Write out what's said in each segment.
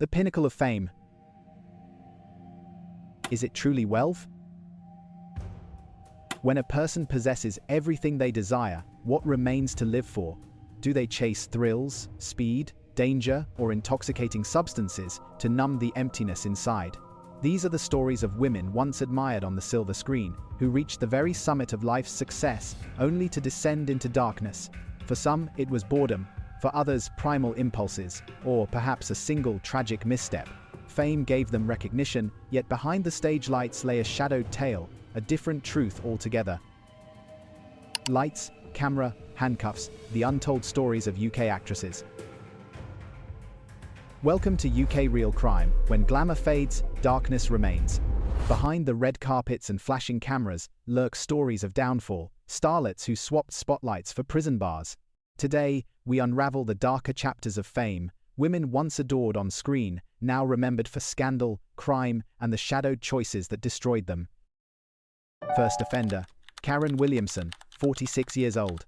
The pinnacle of fame. Is it truly wealth? When a person possesses everything they desire, what remains to live for? Do they chase thrills, speed, danger, or intoxicating substances to numb the emptiness inside? These are the stories of women once admired on the silver screen, who reached the very summit of life's success, only to descend into darkness. For some, it was boredom. For others, primal impulses, or perhaps a single tragic misstep. Fame gave them recognition, yet behind the stage lights lay a shadowed tale, a different truth altogether. Lights, camera, handcuffs, the untold stories of UK actresses. Welcome to UK Real Crime. When glamour fades, darkness remains. Behind the red carpets and flashing cameras lurk stories of downfall, starlets who swapped spotlights for prison bars. Today, we unravel the darker chapters of fame, women once adored on screen, now remembered for scandal, crime, and the shadowed choices that destroyed them. First offender, Karen Williamson, 46 years old.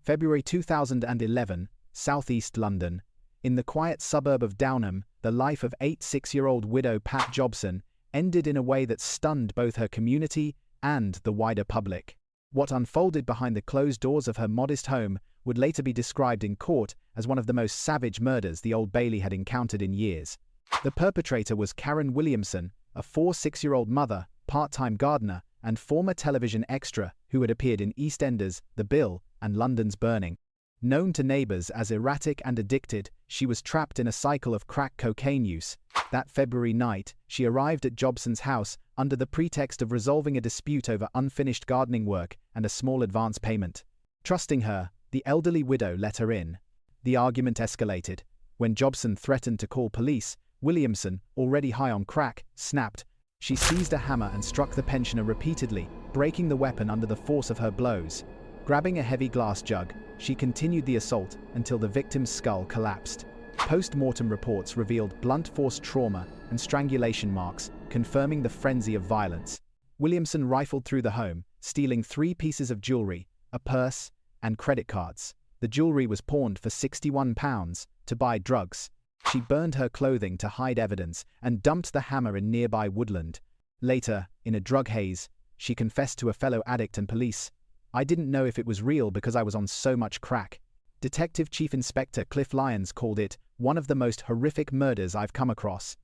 February 2011, Southeast London. In the quiet suburb of Downham, the life of 86-year-old widow Pat Jobson ended in a way that stunned both her community and the wider public. What unfolded behind the closed doors of her modest home would later be described in court as one of the most savage murders the Old Bailey had encountered in years. The perpetrator was Karen Williamson, a 46-year-old mother, part-time gardener, and former television extra who had appeared in EastEnders, The Bill, and London's Burning. Known to neighbors as erratic and addicted, she was trapped in a cycle of crack cocaine use. That February night, she arrived at Jobson's house under the pretext of resolving a dispute over unfinished gardening work and a small advance payment. Trusting her, the elderly widow let her in. The argument escalated. When Jobson threatened to call police, Williamson, already high on crack, snapped. She seized a hammer and struck the pensioner repeatedly, breaking the weapon under the force of her blows. Grabbing a heavy glass jug, she continued the assault until the victim's skull collapsed. Post-mortem reports revealed blunt force trauma and strangulation marks, confirming the frenzy of violence. Williamson rifled through the home, stealing 3 pieces of jewelry, a purse, and credit cards. The jewelry was pawned for £61 to buy drugs. She burned her clothing to hide evidence and dumped the hammer in nearby woodland. Later, in a drug haze, she confessed to a fellow addict and police, "I didn't know if it was real because I was on so much crack." Detective Chief Inspector Cliff Lyons called it one of the most horrific murders I've come across.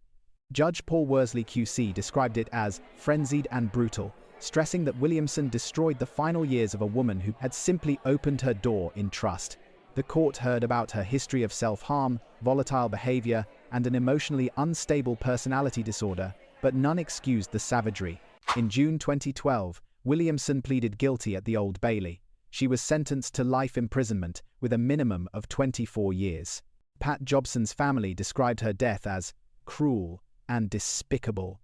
Judge Paul Worsley QC described it as frenzied and brutal, stressing that Williamson destroyed the final years of a woman who had simply opened her door in trust. The court heard about her history of self-harm, volatile behavior, and an emotionally unstable personality disorder, but none excused the savagery. In June 2012, Williamson pleaded guilty at the Old Bailey. She was sentenced to life imprisonment with a minimum of 24 years. Pat Jobson's family described her death as cruel and despicable.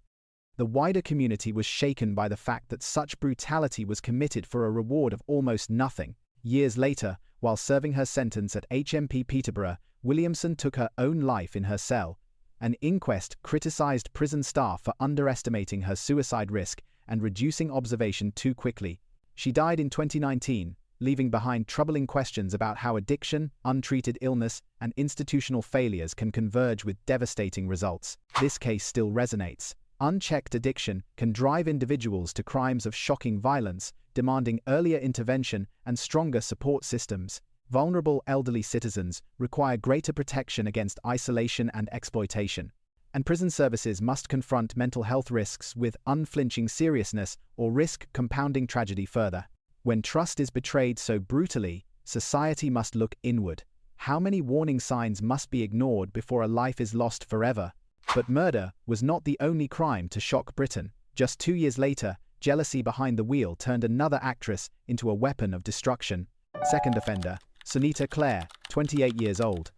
The wider community was shaken by the fact that such brutality was committed for a reward of almost nothing. Years later, while serving her sentence at HMP Peterborough, Williamson took her own life in her cell. An inquest criticized prison staff for underestimating her suicide risk and reducing observation too quickly. She died in 2019, leaving behind troubling questions about how addiction, untreated illness, and institutional failures can converge with devastating results. This case still resonates. Unchecked addiction can drive individuals to crimes of shocking violence, demanding earlier intervention and stronger support systems. Vulnerable elderly citizens require greater protection against isolation and exploitation. And prison services must confront mental health risks with unflinching seriousness or risk compounding tragedy further. When trust is betrayed so brutally, society must look inward. How many warning signs must be ignored before a life is lost forever? But murder was not the only crime to shock Britain. Just 2 years later, jealousy behind the wheel turned another actress into a weapon of destruction. Second offender, Sonita Claire, 28 years old.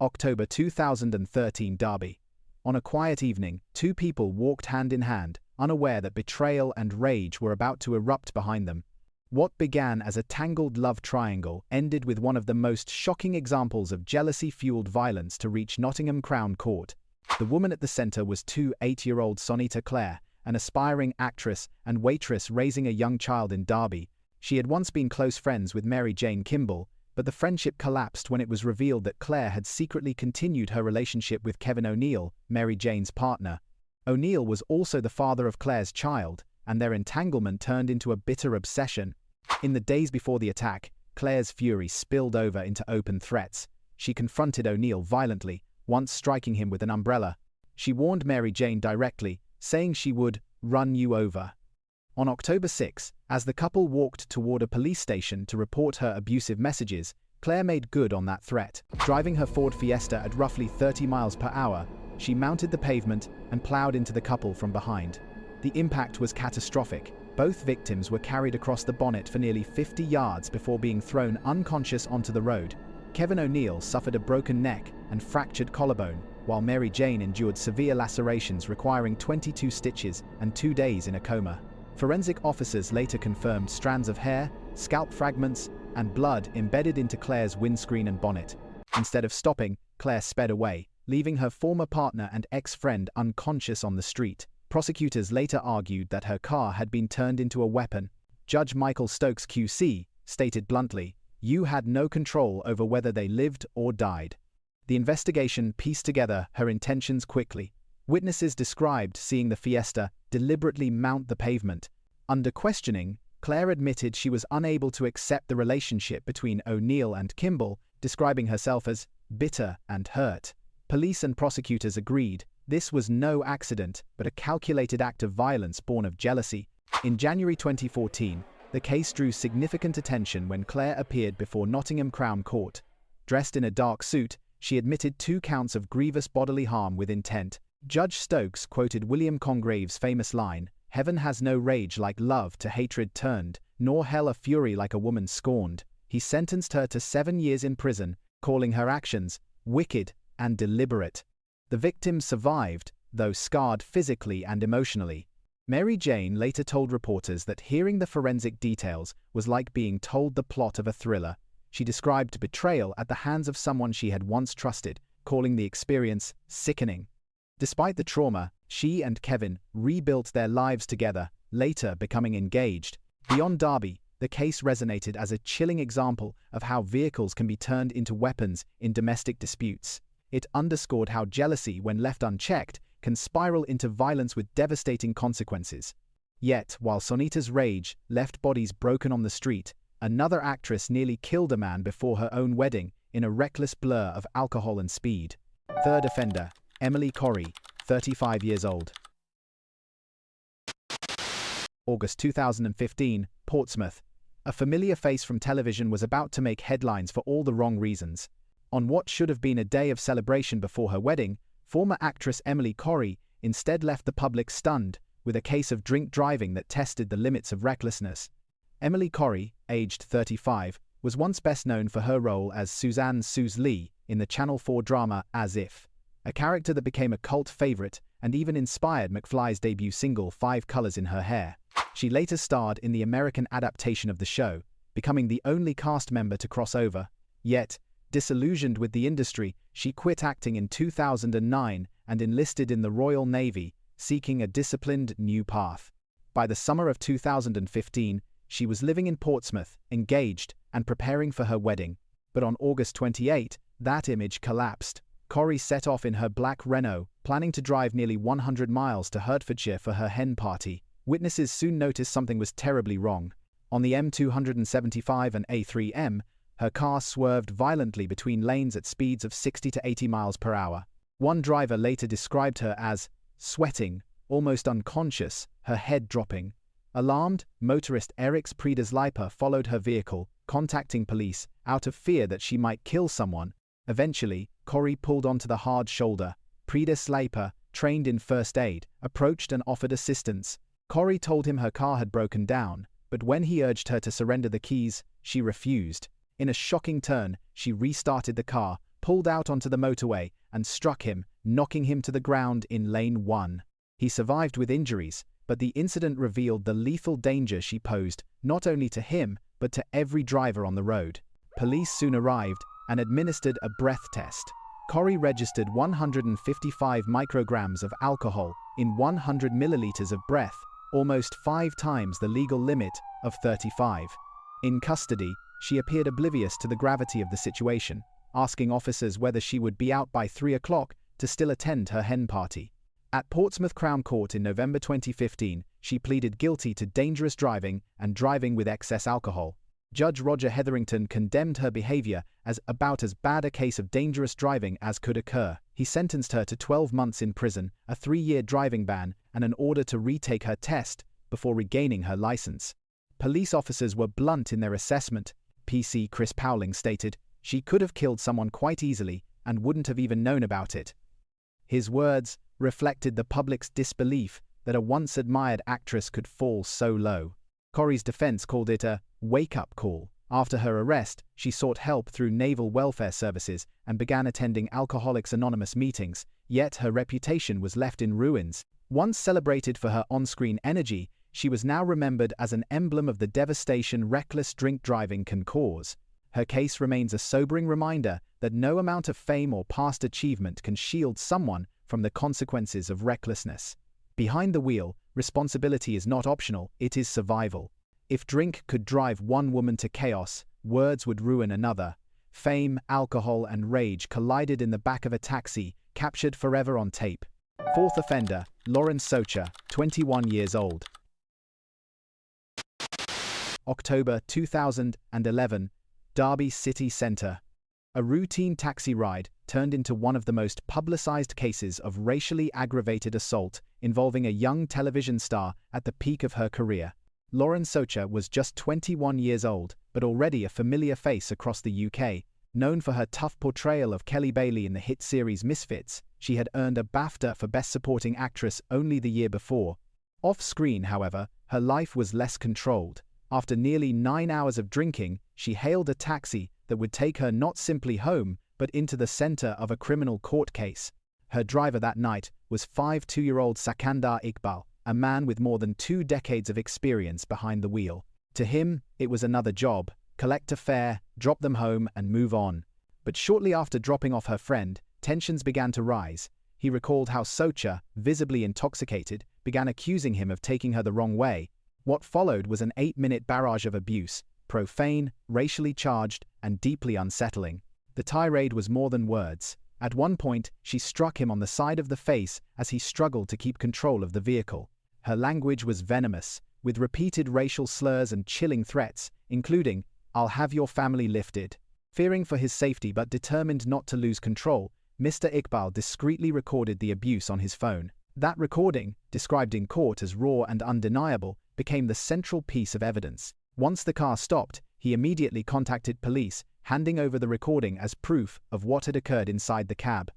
October 2013, Derby. On a quiet evening, 2 people walked hand in hand, unaware that betrayal and rage were about to erupt behind them. What began as a tangled love triangle ended with one of the most shocking examples of jealousy-fueled violence to reach Nottingham Crown Court. The woman at the centre was 8-year-old Sonita Claire, an aspiring actress and waitress raising a young child in Derby. She had once been close friends with Mary Jane Kimball, but the friendship collapsed when it was revealed that Claire had secretly continued her relationship with Kevin O'Neill, Mary Jane's partner. O'Neill was also the father of Claire's child, and their entanglement turned into a bitter obsession. In the days before the attack, Claire's fury spilled over into open threats. She confronted O'Neill violently, once striking him with an umbrella. She warned Mary Jane directly, saying she would run you over. On October 6, as the couple walked toward a police station to report her abusive messages, Claire made good on that threat. Driving her Ford Fiesta at roughly 30 miles per hour, she mounted the pavement and plowed into the couple from behind. The impact was catastrophic. Both victims were carried across the bonnet for nearly 50 yards before being thrown unconscious onto the road. Kevin O'Neill suffered a broken neck and fractured collarbone, while Mary Jane endured severe lacerations requiring 22 stitches and 2 days in a coma. Forensic officers later confirmed strands of hair, scalp fragments, and blood embedded into Claire's windscreen and bonnet. Instead of stopping, Claire sped away, leaving her former partner and ex-friend unconscious on the street. Prosecutors later argued that her car had been turned into a weapon. Judge Michael Stokes QC stated bluntly, "You had no control over whether they lived or died." The investigation pieced together her intentions quickly. Witnesses described seeing the Fiesta deliberately mount the pavement. Under questioning, Claire admitted she was unable to accept the relationship between O'Neill and Kimball, describing herself as bitter and hurt. Police and prosecutors agreed this was no accident, but a calculated act of violence born of jealousy. In January 2014, the case drew significant attention when Claire appeared before Nottingham Crown Court. Dressed in a dark suit, she admitted 2 counts of grievous bodily harm with intent. Judge Stokes quoted William Congreve's famous line, "Heaven has no rage like love to hatred turned, nor hell a fury like a woman scorned." He sentenced her to 7 years in prison, calling her actions wicked and deliberate. The victim survived, though scarred physically and emotionally. Mary Jane later told reporters that hearing the forensic details was like being told the plot of a thriller. She described betrayal at the hands of someone she had once trusted, calling the experience sickening. Despite the trauma, she and Kevin rebuilt their lives together, later becoming engaged. Beyond Derby, the case resonated as a chilling example of how vehicles can be turned into weapons in domestic disputes. It underscored how jealousy, when left unchecked, can spiral into violence with devastating consequences. Yet, while Sonita's rage left bodies broken on the street, another actress nearly killed a man before her own wedding in a reckless blur of alcohol and speed. Third offender, Emily Corrie, 35 years old. August 2015, Portsmouth. A familiar face from television was about to make headlines for all the wrong reasons. On what should have been a day of celebration before her wedding, former actress Emily Corrie instead left the public stunned with a case of drink driving that tested the limits of recklessness. Emily Corrie, aged 35, was once best known for her role as Suzanne Suze Lee in the Channel 4 drama As If, a character that became a cult favorite and even inspired McFly's debut single 5 Colors in Her Hair. She later starred in the American adaptation of the show, becoming the only cast member to cross over. Yet, disillusioned with the industry, she quit acting in 2009 and enlisted in the Royal Navy, seeking a disciplined new path. By the summer of 2015, she was living in Portsmouth, engaged, and preparing for her wedding. But on August 28, that image collapsed. Corrie set off in her black Renault, planning to drive nearly 100 miles to Hertfordshire for her hen party. Witnesses soon noticed something was terribly wrong. On the M275 and A3M, her car swerved violently between lanes at speeds of 60 to 80 miles per hour. One driver later described her as sweating, almost unconscious, her head dropping. Alarmed, motorist Eriks Preda followed her vehicle, contacting police out of fear that she might kill someone. Eventually, Corrie pulled onto the hard shoulder. Preda, trained in first aid, approached and offered assistance. Corrie told him her car had broken down, but when he urged her to surrender the keys, she refused. In a shocking turn, she restarted the car, pulled out onto the motorway, and struck him, knocking him to the ground in lane 1. He survived with injuries, but the incident revealed the lethal danger she posed, not only to him, but to every driver on the road. Police soon arrived and administered a breath test. Corrie registered 155 micrograms of alcohol in 100 milliliters of breath, almost 5 times the legal limit of 35. In custody, she appeared oblivious to the gravity of the situation, asking officers whether she would be out by 3 o'clock to still attend her hen party. At Portsmouth Crown Court in November 2015, she pleaded guilty to dangerous driving and driving with excess alcohol. Judge Roger Hetherington condemned her behavior as about as bad a case of dangerous driving as could occur. He sentenced her to 12 months in prison, a 3-year driving ban, and an order to retake her test before regaining her license. Police officers were blunt in their assessment. PC Chris Powling stated, "She could have killed someone quite easily and wouldn't have even known about it." His words reflected the public's disbelief that a once-admired actress could fall so low. Corrie's defense called it a wake-up call. After her arrest, she sought help through Naval Welfare Services and began attending Alcoholics Anonymous meetings, yet her reputation was left in ruins. Once celebrated for her on-screen energy, she was now remembered as an emblem of the devastation reckless drink driving can cause. Her case remains a sobering reminder that no amount of fame or past achievement can shield someone from the consequences of recklessness. Behind the wheel, responsibility is not optional, it is survival. If drink could drive one woman to chaos, words would ruin another. Fame, alcohol, and rage collided in the back of a taxi, captured forever on tape. Fourth offender, Lauren Socha, 21 years old. October 2011, Derby City Centre. A routine taxi ride turned into one of the most publicized cases of racially aggravated assault involving a young television star at the peak of her career. Lauren Socha was just 21 years old, but already a familiar face across the UK. Known for her tough portrayal of Kelly Bailey in the hit series Misfits, she had earned a BAFTA for Best Supporting Actress only the year before. Off-screen, however, her life was less controlled. After nearly 9 hours of drinking, she hailed a taxi that would take her not simply home, but into the center of a criminal court case. Her driver that night was 52-year-old Sakandar Iqbal, a man with more than 2 decades of experience behind the wheel. To him, it was another job: collect a fare, drop them home, and move on. But shortly after dropping off her friend, tensions began to rise. He recalled how Socha, visibly intoxicated, began accusing him of taking her the wrong way. What followed was an 8-minute barrage of abuse, profane, racially charged, and deeply unsettling. The tirade was more than words. At one point, she struck him on the side of the face as he struggled to keep control of the vehicle. Her language was venomous, with repeated racial slurs and chilling threats, including, "I'll have your family lifted." Fearing for his safety but determined not to lose control, Mr. Iqbal discreetly recorded the abuse on his phone. That recording, described in court as raw and undeniable, became the central piece of evidence. Once the car stopped, he immediately contacted police, handing over the recording as proof of what had occurred inside the cab.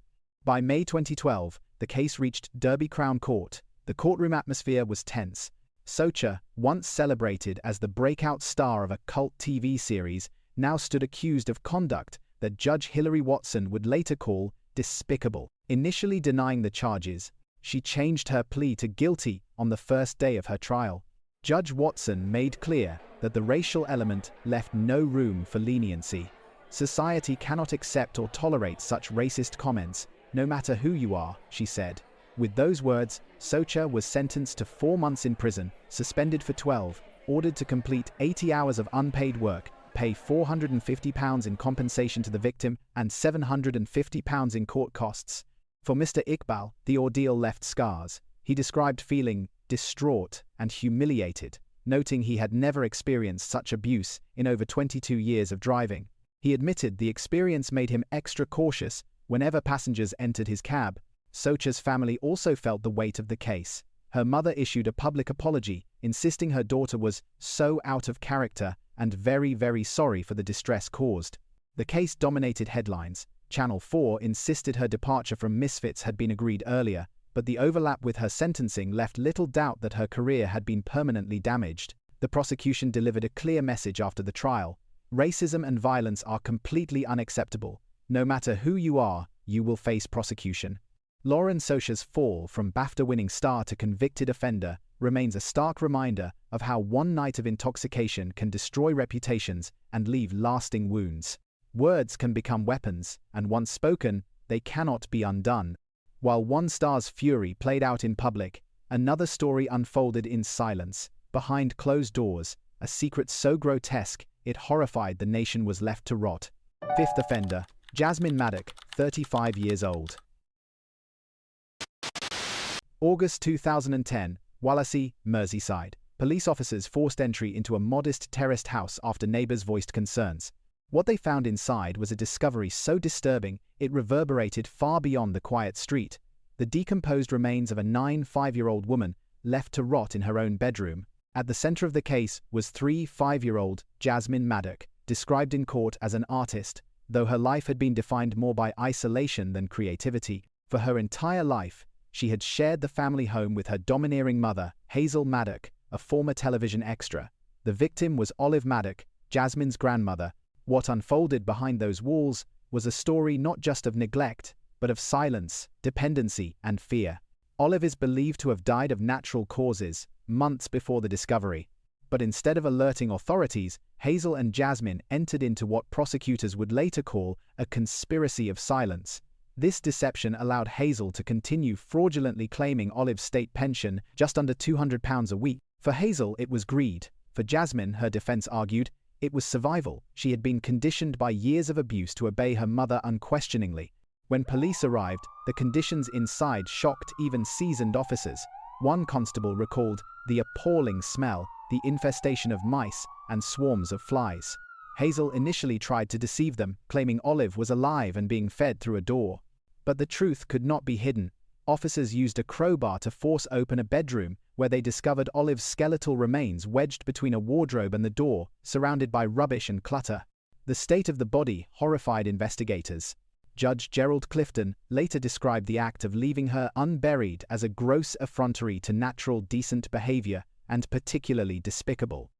By May 2012, the case reached Derby Crown Court. The courtroom atmosphere was tense. Socha, once celebrated as the breakout star of a cult TV series, now stood accused of conduct that Judge Hilary Watson would later call despicable. Initially denying the charges, she changed her plea to guilty on the first day of her trial. Judge Watson made clear that the racial element left no room for leniency. Society cannot accept or tolerate such racist comments, no matter who you are, she said. With those words, Socha was sentenced to 4 months in prison, suspended for 12, ordered to complete 80 hours of unpaid work, pay £450 in compensation to the victim, and £750 in court costs. For Mr. Iqbal, the ordeal left scars. He described feeling distraught and humiliated, noting he had never experienced such abuse in over 22 years of driving. He admitted the experience made him extra cautious whenever passengers entered his cab. Socha's family also felt the weight of the case. Her mother issued a public apology, insisting her daughter was so out of character and very, very sorry for the distress caused. The case dominated headlines. Channel 4 insisted her departure from Misfits had been agreed earlier, but the overlap with her sentencing left little doubt that her career had been permanently damaged. The prosecution delivered a clear message after the trial: racism and violence are completely unacceptable. No matter who you are, you will face prosecution. Lauren Socha's fall from BAFTA-winning star to convicted offender remains a stark reminder of how one night of intoxication can destroy reputations and leave lasting wounds. Words can become weapons, and once spoken, they cannot be undone. While one star's fury played out in public, another story unfolded in silence, behind closed doors, a secret so grotesque it horrified the nation was left to rot. Fifth offender, Jasmine Maddock, 35 years old. August 2010, Wallasey, Merseyside. Police officers forced entry into a modest terraced house after neighbours voiced concerns. What they found inside was a discovery so disturbing it reverberated far beyond the quiet street. The decomposed remains of a 5-year-old woman left to rot in her own bedroom. At the centre of the case was 5-year-old Jasmine Maddock, described in court as an artist, though her life had been defined more by isolation than creativity. For her entire life, she had shared the family home with her domineering mother, Hazel Maddock, a former television extra. The victim was Olive Maddock, Jasmine's grandmother. What unfolded behind those walls was a story not just of neglect, but of silence, dependency, and fear. Olive is believed to have died of natural causes, months before the discovery. But instead of alerting authorities, Hazel and Jasmine entered into what prosecutors would later call a conspiracy of silence. This deception allowed Hazel to continue fraudulently claiming Olive's state pension, just under £200 a week. For Hazel, it was greed. For Jasmine, her defense argued, it was survival. She had been conditioned by years of abuse to obey her mother unquestioningly. When police arrived, the conditions inside shocked even seasoned officers. One constable recalled the appalling smell, the infestation of mice, and swarms of flies. Hazel initially tried to deceive them, claiming Olive was alive and being fed through a door. But the truth could not be hidden. Officers used a crowbar to force open a bedroom, where they discovered Olive's skeletal remains wedged between a wardrobe and the door, surrounded by rubbish and clutter. The state of the body horrified investigators. Judge Gerald Clifton later described the act of leaving her unburied as a gross effrontery to natural decent behavior and particularly despicable.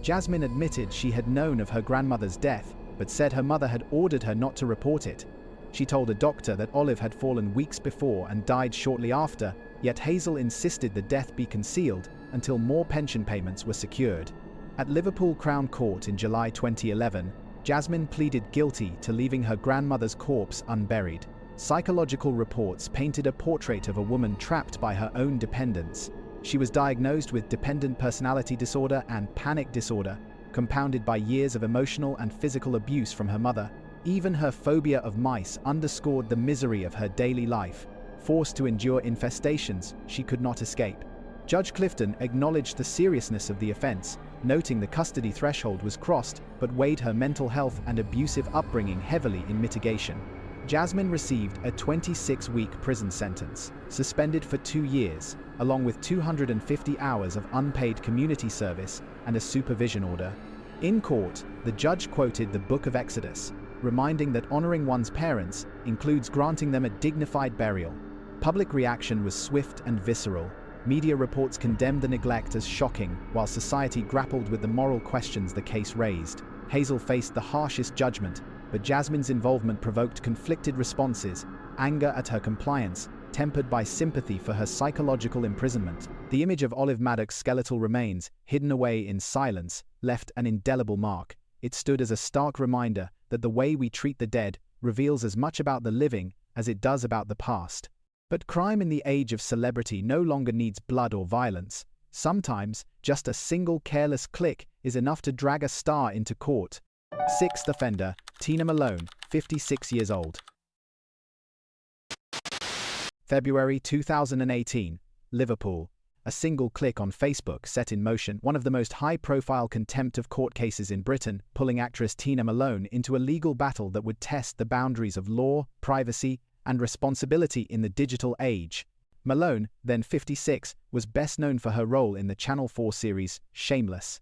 Jasmine admitted she had known of her grandmother's death, but said her mother had ordered her not to report it. She told a doctor that Olive had fallen weeks before and died shortly after, yet Hazel insisted the death be concealed until more pension payments were secured. At Liverpool Crown Court in July 2011, Jasmine pleaded guilty to leaving her grandmother's corpse unburied. Psychological reports painted a portrait of a woman trapped by her own dependence. She was diagnosed with dependent personality disorder and panic disorder, compounded by years of emotional and physical abuse from her mother. Even her phobia of mice underscored the misery of her daily life. Forced to endure infestations she could not escape. Judge Clifton acknowledged the seriousness of the offense, noting the custody threshold was crossed, but weighed her mental health and abusive upbringing heavily in mitigation. Jasmine received a 26-week prison sentence, suspended for 2 years, along with 250 hours of unpaid community service and a supervision order. In court, the judge quoted the Book of Exodus, reminding that honoring one's parents includes granting them a dignified burial. Public reaction was swift and visceral. Media reports condemned the neglect as shocking, while society grappled with the moral questions the case raised. Hazel faced the harshest judgment, but Jasmine's involvement provoked conflicted responses, anger at her compliance, tempered by sympathy for her psychological imprisonment. The image of Olive Maddock's skeletal remains, hidden away in silence, left an indelible mark. It stood as a stark reminder that the way we treat the dead reveals as much about the living as it does about the past. But crime in the age of celebrity no longer needs blood or violence. Sometimes, just a single careless click is enough to drag a star into court. Sixth offender, Tina Malone, 56 years old. February 2018, Liverpool. A single click on Facebook set in motion one of the most high-profile contempt of court cases in Britain, pulling actress Tina Malone into a legal battle that would test the boundaries of law, privacy, and responsibility in the digital age. Malone, then 56, was best known for her role in the Channel 4 series Shameless.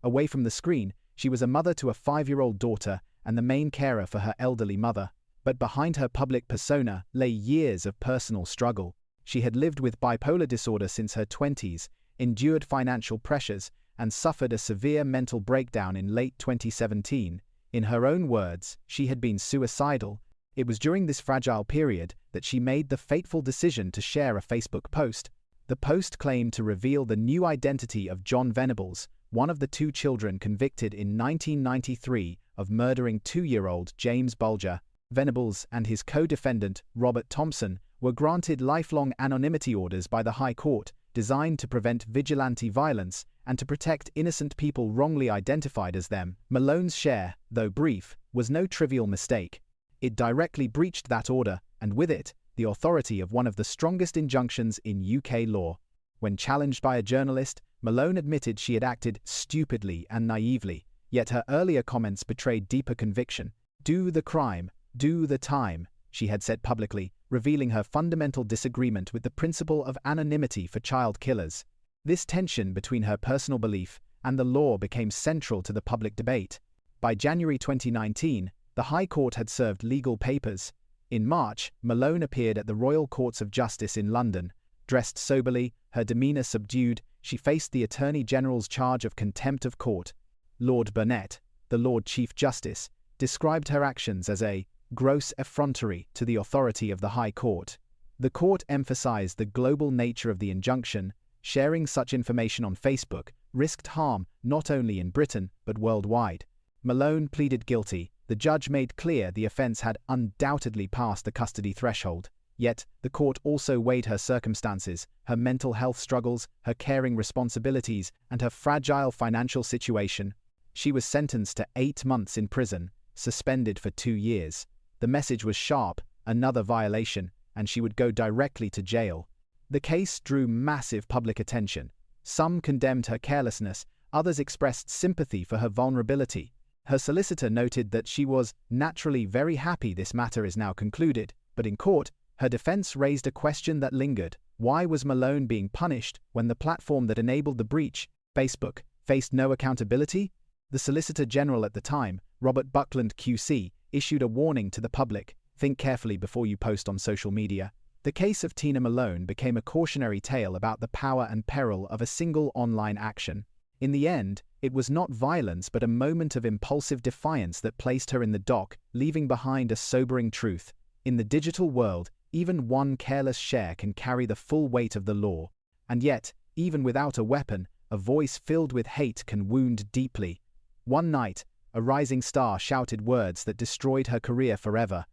Away from the screen, she was a mother to a 5-year-old daughter and the main carer for her elderly mother. But behind her public persona lay years of personal struggle. She had lived with bipolar disorder since her 20s, endured financial pressures, and suffered a severe mental breakdown in late 2017. In her own words, she had been suicidal. It was during this fragile period that she made the fateful decision to share a Facebook post. The post claimed to reveal the new identity of John Venables, one of the 2 children convicted in 1993 of murdering 2-year-old James Bulger. Venables and his co-defendant, Robert Thompson, were granted lifelong anonymity orders by the High Court, designed to prevent vigilante violence and to protect innocent people wrongly identified as them. Malone's share, though brief, was no trivial mistake. It directly breached that order, and with it, the authority of one of the strongest injunctions in UK law. When challenged by a journalist, Malone admitted she had acted stupidly and naively, yet her earlier comments betrayed deeper conviction. "Do the crime, do the time," she had said publicly, revealing her fundamental disagreement with the principle of anonymity for child killers. This tension between her personal belief and the law became central to the public debate. By January 2019, the High Court had served legal papers. In March, Malone appeared at the Royal Courts of Justice in London. Dressed soberly, her demeanour subdued, she faced the Attorney General's charge of contempt of court. Lord Burnett, the Lord Chief Justice, described her actions as a gross effrontery to the authority of the High Court. The court emphasized the global nature of the injunction. Sharing such information on Facebook risked harm not only in Britain but worldwide. Malone pleaded guilty. The judge made clear the offence had undoubtedly passed the custody threshold. Yet, the court also weighed her circumstances, her mental health struggles, her caring responsibilities, and her fragile financial situation. She was sentenced to 8 months in prison, suspended for 2 years. The message was sharp: another violation, and she would go directly to jail. The case drew massive public attention. Some condemned her carelessness, others expressed sympathy for her vulnerability. Her solicitor noted that she was naturally very happy this matter is now concluded, but in court, her defense raised a question that lingered. Why was Malone being punished when the platform that enabled the breach, Facebook, faced no accountability? The Solicitor General at the time, Robert Buckland QC, issued a warning to the public: think carefully before you post on social media. The case of Tina Malone became a cautionary tale about the power and peril of a single online action. In the end, it was not violence but a moment of impulsive defiance that placed her in the dock, leaving behind a sobering truth. In the digital world, even one careless share can carry the full weight of the law. And yet, even without a weapon, a voice filled with hate can wound deeply. One night, a rising star shouted words that destroyed her career forever.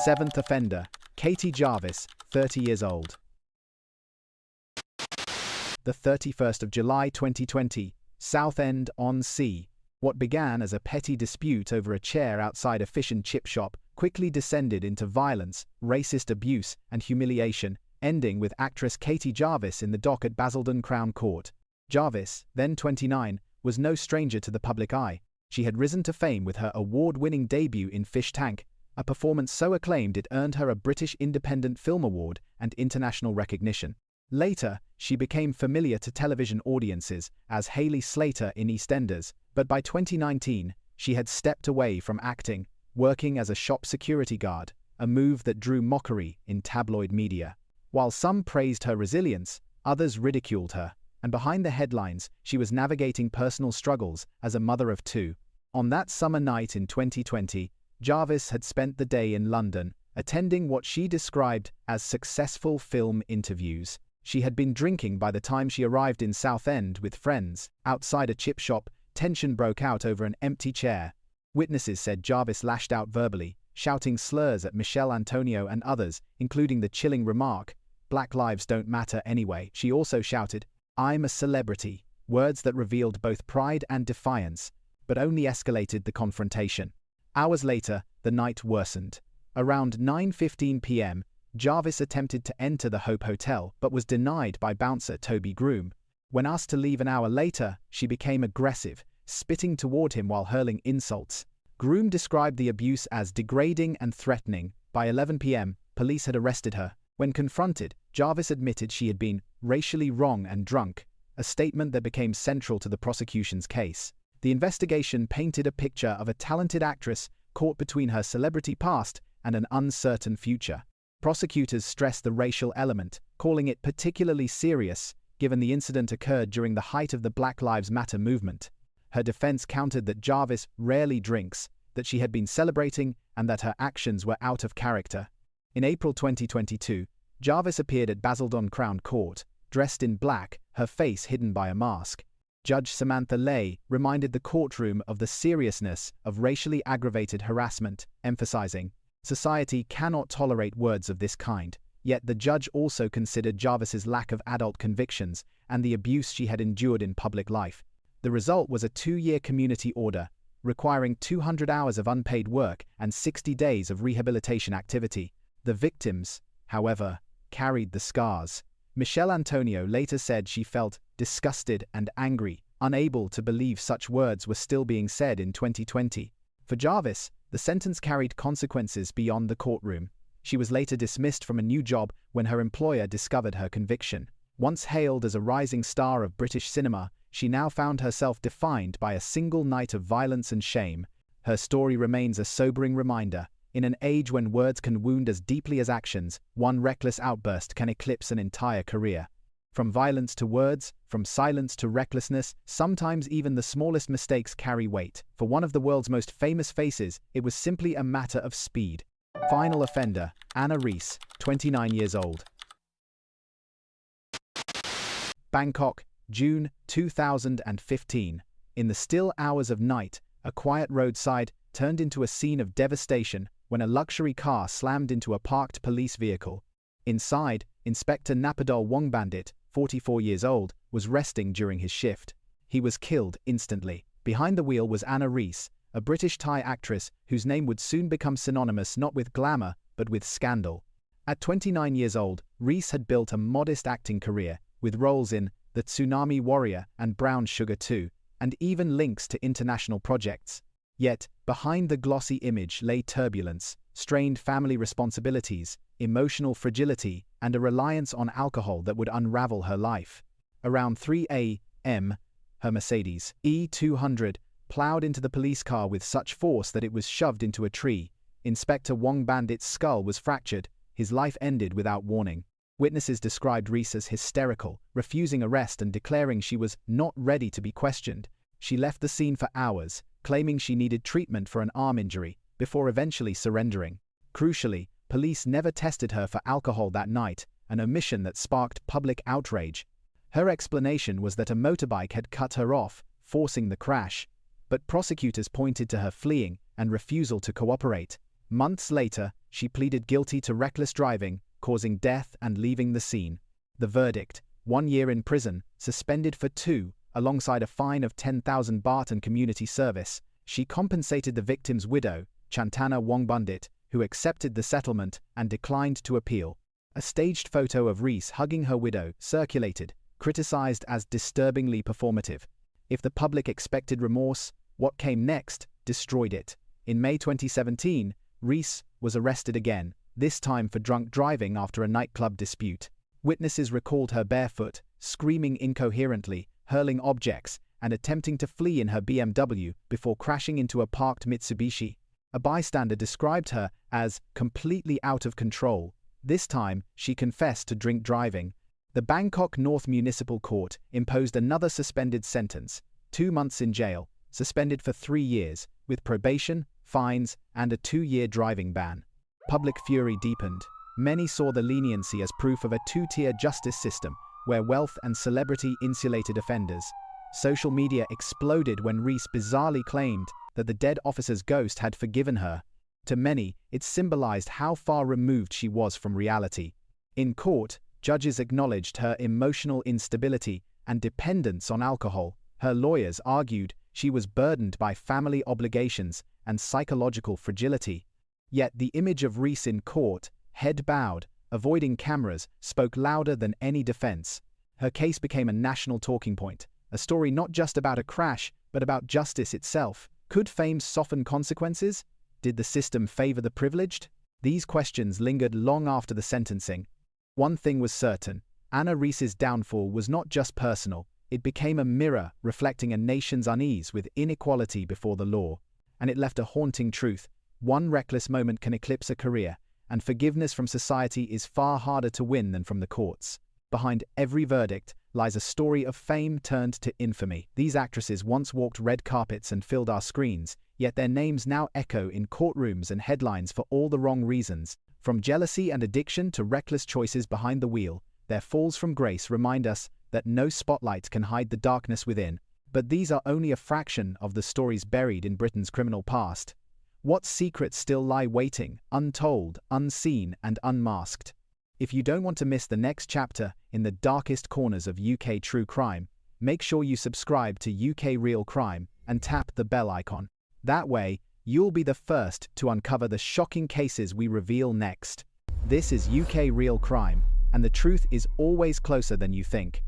7th offender, Katie Jarvis, 30 years old. The 31st of July 2020, Southend-on-Sea. What began as a petty dispute over a chair outside a fish and chip shop quickly descended into violence, racist abuse, and humiliation, ending with actress Katie Jarvis in the dock at Basildon Crown Court. Jarvis, then 29, was no stranger to the public eye. She had risen to fame with her award-winning debut in Fish Tank, a performance so acclaimed it earned her a British Independent Film Award and international recognition. Later, she became familiar to television audiences as Hayley Slater in EastEnders, but by 2019, she had stepped away from acting, working as a shop security guard, a move that drew mockery in tabloid media. While some praised her resilience, others ridiculed her, and behind the headlines, she was navigating personal struggles as a mother of 2. On that summer night in 2020, Jarvis had spent the day in London, attending what she described as successful film interviews. She had been drinking by the time she arrived in Southend with friends. Outside a chip shop, tension broke out over an empty chair. Witnesses said Jarvis lashed out verbally, shouting slurs at Michelle Antonio and others, including the chilling remark, "Black lives don't matter anyway." She also shouted, "I'm a celebrity," words that revealed both pride and defiance, but only escalated the confrontation. Hours later, the night worsened. Around 9:15 p.m., Jarvis attempted to enter the Hope Hotel but was denied by bouncer Toby Groom. When asked to leave an hour later, she became aggressive, spitting toward him while hurling insults. Groom described the abuse as degrading and threatening. By 11 p.m., police had arrested her. When confronted, Jarvis admitted she had been racially wrong and drunk, a statement that became central to the prosecution's case. The investigation painted a picture of a talented actress caught between her celebrity past and an uncertain future. Prosecutors stressed the racial element, calling it particularly serious, given the incident occurred during the height of the Black Lives Matter movement. Her defense countered that Jarvis rarely drinks, that she had been celebrating, and that her actions were out of character. In April 2022, Jarvis appeared at Basildon Crown Court, dressed in black, her face hidden by a mask. Judge Samantha Lay reminded the courtroom of the seriousness of racially aggravated harassment, emphasizing, "Society cannot tolerate words of this kind. Yet the judge also considered Jarvis's lack of adult convictions and the abuse she had endured in public life. The result was a 2-year community order, requiring 200 hours of unpaid work and 60 days of rehabilitation activity. The victims, however, carried the scars. Michelle Antonio later said she felt disgusted and angry, unable to believe such words were still being said in 2020. For Jarvis, the sentence carried consequences beyond the courtroom. She was later dismissed from a new job when her employer discovered her conviction. Once hailed as a rising star of British cinema, she now found herself defined by a single night of violence and shame. Her story remains a sobering reminder. In an age when words can wound as deeply as actions, one reckless outburst can eclipse an entire career. From violence to words, from silence to recklessness, sometimes even the smallest mistakes carry weight. For one of the world's most famous faces, it was simply a matter of speed. Final offender, Anna Reese, 29 years old. Bangkok, June 2015. In the still hours of night, a quiet roadside turned into a scene of devastation when a luxury car slammed into a parked police vehicle. Inside, Inspector Napadol Wongbandit, 44 years old, was resting during his shift. He was killed instantly. Behind the wheel was Anna Reese, a British Thai actress whose name would soon become synonymous not with glamour, but with scandal. At 29 years old, Reese had built a modest acting career, with roles in The Tsunami Warrior and Brown Sugar 2, and even links to international projects. Yet, behind the glossy image lay turbulence, strained family responsibilities, emotional fragility, and a reliance on alcohol that would unravel her life. Around 3 a.m., her Mercedes E200 plowed into the police car with such force that it was shoved into a tree. Inspector Wongbandit's skull was fractured. His life ended without warning. Witnesses described Reese as hysterical, refusing arrest and declaring she was not ready to be questioned. She left the scene for hours, claiming she needed treatment for an arm injury, before eventually surrendering. Crucially, police never tested her for alcohol that night, an omission that sparked public outrage. Her explanation was that a motorbike had cut her off, forcing the crash. But prosecutors pointed to her fleeing and refusal to cooperate. Months later, she pleaded guilty to reckless driving, causing death and leaving the scene. The verdict: 1 year in prison, suspended for 2, alongside a fine of 10,000 baht and community service. She compensated the victim's widow, Chantana Wongbandit, who accepted the settlement and declined to appeal. A staged photo of Reese hugging her widow circulated, criticized as disturbingly performative. If the public expected remorse, what came next destroyed it. In May 2017, Reese was arrested again, this time for drunk driving after a nightclub dispute. Witnesses recalled her barefoot, screaming incoherently, hurling objects, and attempting to flee in her BMW before crashing into a parked Mitsubishi. A bystander described her as completely out of control. This time, she confessed to drink driving. The Bangkok North Municipal Court imposed another suspended sentence, 2 months in jail, suspended for 3 years, with probation, fines, and a 2-year driving ban. Public fury deepened. Many saw the leniency as proof of a 2-tier justice system, where wealth and celebrity insulated offenders. Social media exploded when Reese bizarrely claimed that the dead officer's ghost had forgiven her. To many, it symbolized how far removed she was from reality. In court, judges acknowledged her emotional instability and dependence on alcohol. Her lawyers argued she was burdened by family obligations and psychological fragility. Yet the image of Reese in court, head bowed, avoiding cameras, spoke louder than any defense. Her case became a national talking point, a story not just about a crash, but about justice itself. Could fame soften consequences? Did the system favor the privileged? These questions lingered long after the sentencing. One thing was certain: Anna Reese's downfall was not just personal. It became a mirror reflecting a nation's unease with inequality before the law. And it left a haunting truth: one reckless moment can eclipse a career, and forgiveness from society is far harder to win than from the courts. Behind every verdict lies a story of fame turned to infamy. These actresses once walked red carpets and filled our screens, yet their names now echo in courtrooms and headlines for all the wrong reasons. From jealousy and addiction to reckless choices behind the wheel, their falls from grace remind us that no spotlight can hide the darkness within. But these are only a fraction of the stories buried in Britain's criminal past. What secrets still lie waiting, untold, unseen, and unmasked? If you don't want to miss the next chapter in the darkest corners of UK true crime, make sure you subscribe to UK Real Crime and tap the bell icon. That way, you'll be the first to uncover the shocking cases we reveal next. This is UK Real Crime, and the truth is always closer than you think.